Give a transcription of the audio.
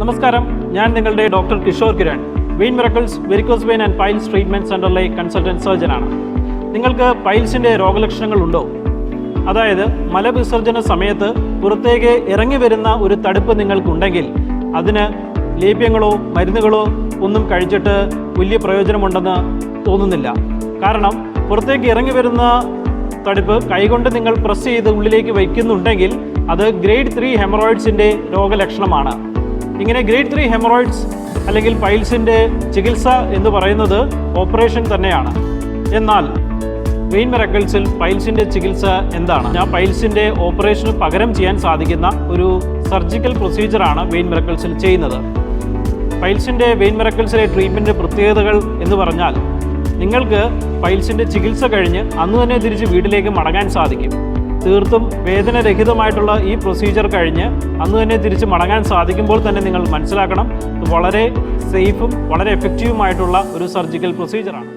നമസ്കാരം, ഞാൻ നിങ്ങളുടെ doctor Kishore Kiran, vein miracles varicose vein and piles treatment സെൻ്ററിലെ കൺസൾട്ടൻറ്റ് സർജനാണ്. നിങ്ങൾക്ക് പൈൽസിൻ്റെ രോഗലക്ഷണങ്ങളുണ്ടോ? അതായത് മലവിസർജന സമയത്ത് പുറത്തേക്ക് ഇറങ്ങി വരുന്ന ഒരു തടുപ്പ് നിങ്ങൾക്കുണ്ടെങ്കിൽ അതിന് ലേപ്യങ്ങളോ മരുന്നുകളോ ഒന്നും കഴിച്ചിട്ട് വലിയ പ്രയോജനമുണ്ടെന്ന് തോന്നുന്നില്ല. കാരണം പുറത്തേക്ക് ഇറങ്ങി വരുന്ന തടുപ്പ് കൈകൊണ്ട് നിങ്ങൾ പ്രസ് ചെയ്ത് ഉള്ളിലേക്ക് വയ്ക്കുന്നുണ്ടെങ്കിൽ അത് ഗ്രേഡ് 3 ഹെമറോയിഡ്സിൻ്റെ രോഗലക്ഷണമാണ്. ഇങ്ങനെ ഗ്രേഡ് 3 ഹെമറോയിഡ്സ് അല്ലെങ്കിൽ പൈൽസിൻ്റെ ചികിത്സ എന്ന് പറയുന്നത് ഓപ്പറേഷൻ തന്നെയാണ്. എന്നാൽ വെയിൻ മിറക്കിൾസിൽ പൈൽസിൻ്റെ ചികിത്സ എന്താണ്? പൈൽസിൻ്റെ ഓപ്പറേഷന് പകരം ചെയ്യാൻ സാധിക്കുന്ന ഒരു സർജിക്കൽ പ്രൊസീജിയറാണ് വെയിൻ മിറക്കിൾസിൽ ചെയ്യുന്നത്. പൈൽസിൻ്റെ വെയിൻ മിറക്കിൾസിലെ ട്രീറ്റ്മെൻറ്റ് പ്രത്യേകതകൾ എന്ന് പറഞ്ഞാൽ നിങ്ങൾക്ക് പൈൽസിൻ്റെ ചികിത്സ കഴിഞ്ഞ് അന്ന് തന്നെ തിരിച്ച് വീട്ടിലേക്ക് മടങ്ങാൻ സാധിക്കും. തീർത്തും വേദനരഹിതമായിട്ടുള്ള ഈ പ്രൊസീജിയർ കഴിഞ്ഞ് അന്ന് തന്നെ തിരിച്ച് മടങ്ങാൻ സാധിക്കുമ്പോൾ തന്നെ നിങ്ങൾ മനസ്സിലാക്കണം, ഇത് വളരെ സേഫും വളരെ എഫക്റ്റീവുമായിട്ടുള്ള ഒരു സർജിക്കൽ പ്രൊസീജിയറാണ്.